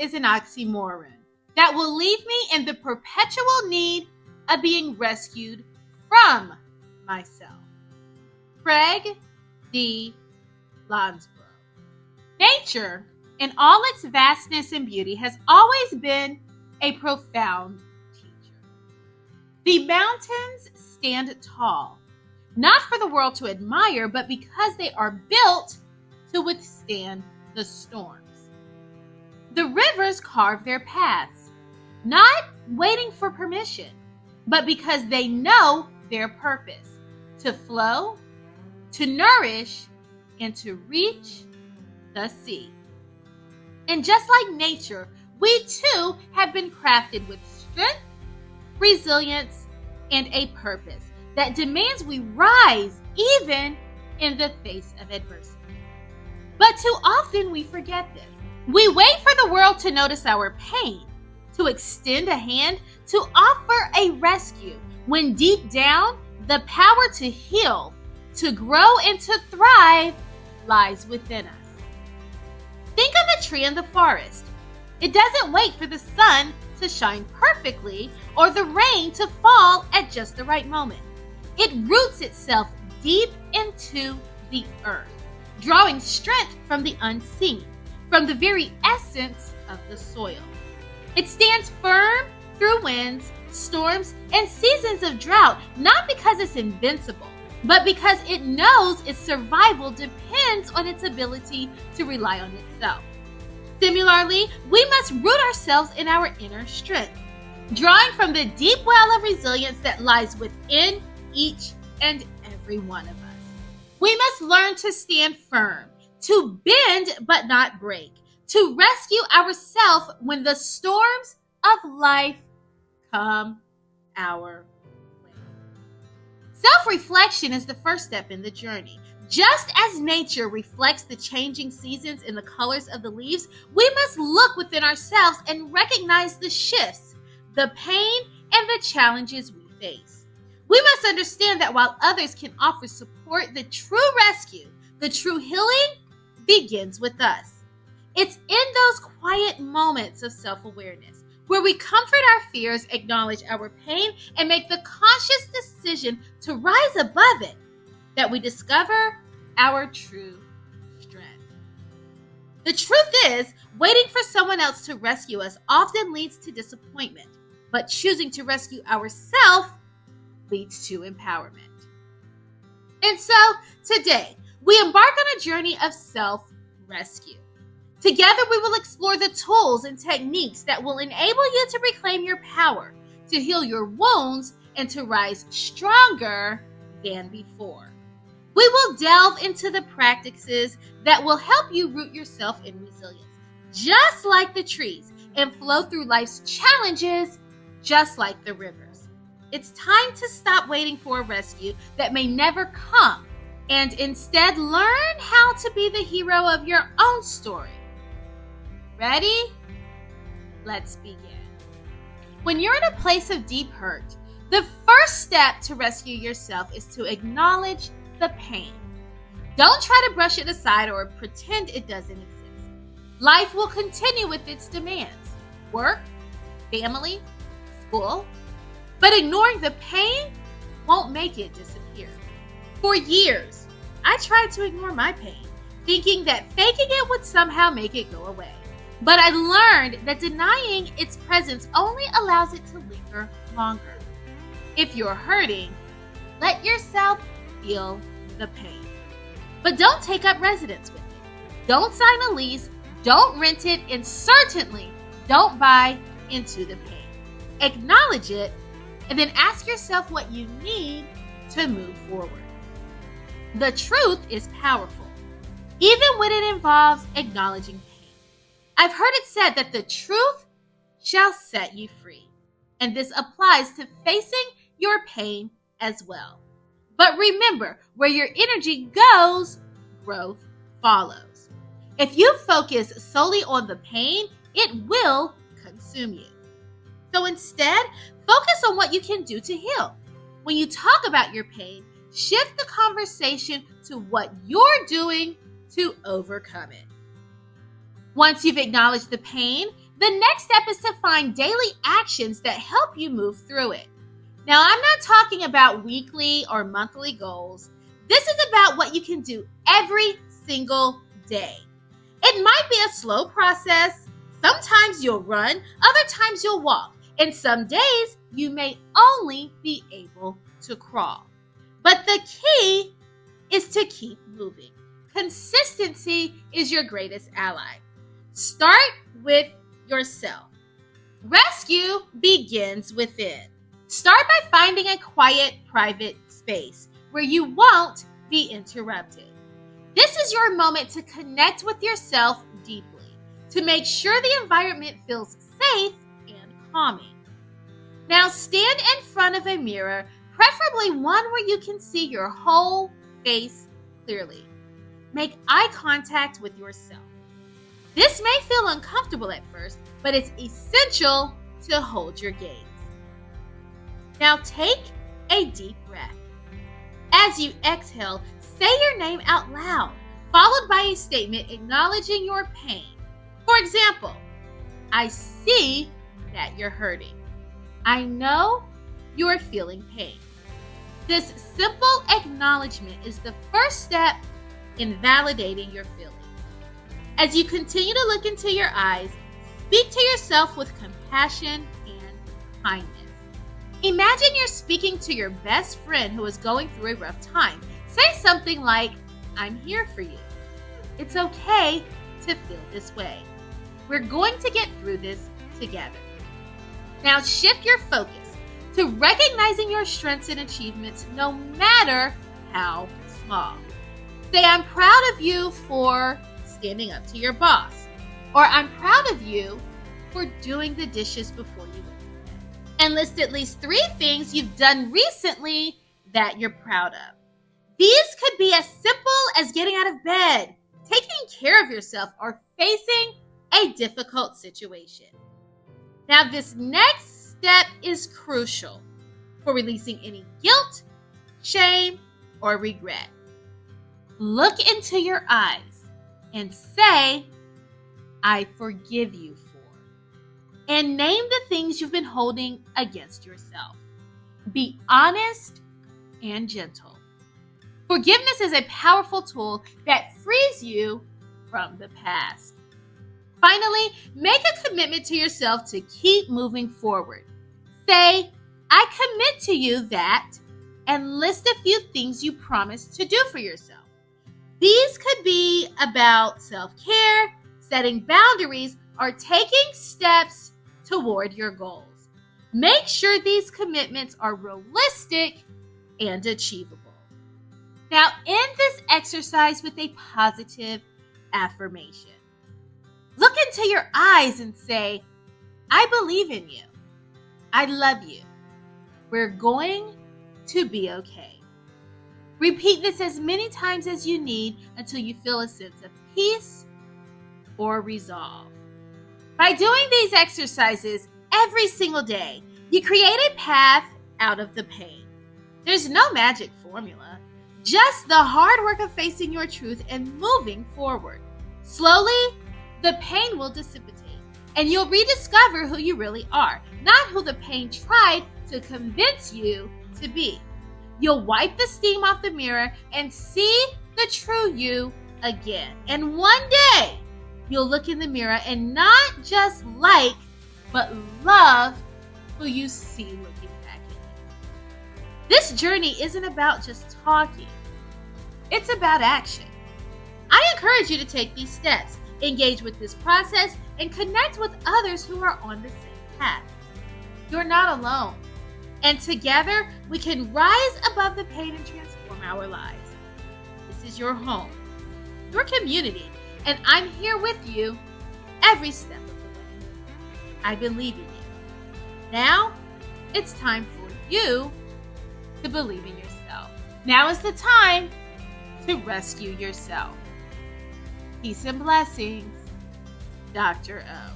is an oxymoron that will leave me in the perpetual need of being rescued from myself. Craig D. Lonsborough. Nature, in all its vastness and beauty, has always been a profound teacher. The mountains stand tall, not for the world to admire, but because they are built to withstand the storms. The rivers carve their paths, not waiting for permission, but because they know their purpose: to flow, to nourish, and to reach the sea. And just like nature, we too have been crafted with strength, resilience, and a purpose that demands we rise even in the face of adversity. But too often we forget this. We wait for the world to notice our pain, to extend a hand, to offer a rescue, when deep down, the power to heal, to grow, and to thrive lies within us. Think of a tree in the forest. It doesn't wait for the sun to shine perfectly or the rain to fall at just the right moment. It roots itself deep into the earth, drawing strength from the unseen, from the very essence of the soil. It stands firm through winds, storms, and seasons of drought, not because it's invincible, but because it knows its survival depends on its ability to rely on itself. Similarly, we must root ourselves in our inner strength, drawing from the deep well of resilience that lies within each and every one of us. We must learn to stand firm, to bend but not break, to rescue ourselves when the storms of life come our way. Self-reflection is the first step in the journey. Just as nature reflects the changing seasons in the colors of the leaves, we must look within ourselves and recognize the shifts, the pain, and the challenges we face. We must understand that while others can offer support, the true rescue, the true healing, begins with us. It's in those quiet moments of self-awareness where we comfort our fears, acknowledge our pain, and make the conscious decision to rise above it that we discover our true strength. The truth is, waiting for someone else to rescue us often leads to disappointment, but choosing to rescue ourselves leads to empowerment. And so, today, we embark on a journey of self-rescue. Together, we will explore the tools and techniques that will enable you to reclaim your power, to heal your wounds, and to rise stronger than before. We will delve into the practices that will help you root yourself in resilience, just like the trees, and flow through life's challenges, just like the rivers. It's time to stop waiting for a rescue that may never come, and instead learn how to be the hero of your own story. Ready? Let's begin. When you're in a place of deep hurt, the first step to rescue yourself is to acknowledge the pain. Don't try to brush it aside or pretend it doesn't exist. Life will continue with its demands: work, family, school. But ignoring the pain won't make it disappear. For years, I tried to ignore my pain, thinking that faking it would somehow make it go away. But I learned that denying its presence only allows it to linger longer. If you're hurting, let yourself feel the pain. But don't take up residence with it. Don't sign a lease, don't rent it, and certainly don't buy into the pain. Acknowledge it, and then ask yourself what you need to move forward. The truth is powerful, even when it involves acknowledging pain. I've heard it said that the truth shall set you free, and this applies to facing your pain as well. But remember, where your energy goes, growth follows. If you focus solely on the pain, it will consume you. So instead, focus on what you can do to heal. When you talk about your pain, shift the conversation to what you're doing to overcome it. Once you've acknowledged the pain, The next step is to find daily actions that help you move through it. Now, I'm not talking about weekly or monthly goals. This is about what you can do every single day. It might be a slow process. Sometimes you'll run, other times you'll walk, and some days you may only be able to crawl. But the key is to keep moving. Consistency is your greatest ally. Start with yourself. Rescue begins within. Start by finding a quiet, private space where you won't be interrupted. This is your moment to connect with yourself deeply, to make sure the environment feels safe and calming. Now stand in front of a mirror, preferably one where you can see your whole face clearly. Make eye contact with yourself. This may feel uncomfortable at first, but it's essential to hold your gaze. Now take a deep breath. As you exhale, say your name out loud, followed by a statement acknowledging your pain. For example, I see that you're hurting. I know you are feeling pain. This simple acknowledgement is the first step in validating your feelings. As you continue to look into your eyes, speak to yourself with compassion and kindness. Imagine you're speaking to your best friend who is going through a rough time. Say something like, I'm here for you. It's okay to feel this way. We're going to get through this together. Now shift your focus to recognizing your strengths and achievements, no matter how small. Say, I'm proud of you for standing up to your boss, or I'm proud of you for doing the dishes before you went to bed. And list at least 3 things you've done recently that you're proud of. These could be as simple as getting out of bed, taking care of yourself, or facing a difficult situation. Now, this next step is crucial for releasing any guilt, shame, or regret. Look into your eyes and say, I forgive you for. And name the things you've been holding against yourself. Be honest and gentle. Forgiveness is a powerful tool that frees you from the past. Finally, make a commitment to yourself to keep moving forward. Say, I commit to you that, and list a few things you promised to do for yourself. These could be about self-care, setting boundaries, or taking steps toward your goals. Make sure these commitments are realistic and achievable. Now, end this exercise with a positive affirmation. Look into your eyes and say, I believe in you. I love you. We're going to be okay. Repeat this as many times as you need until you feel a sense of peace or resolve. By doing these exercises every single day, you create a path out of the pain. There's no magic formula, just the hard work of facing your truth and moving forward. Slowly, the pain will dissipate, and you'll rediscover who you really are, not who the pain tried to convince you to be. You'll wipe the steam off the mirror and see the true you again. And one day, you'll look in the mirror and not just like, but love who you see looking back at you. This journey isn't about just talking. It's about action. I encourage you to take these steps, engage with this process, and connect with others who are on the same path. You're not alone. And together, we can rise above the pain and transform our lives. This is your home, your community, and I'm here with you every step of the way. I believe in you. Now, it's time for you to believe in yourself. Now is the time to rescue yourself. Peace and blessings, Dr. O.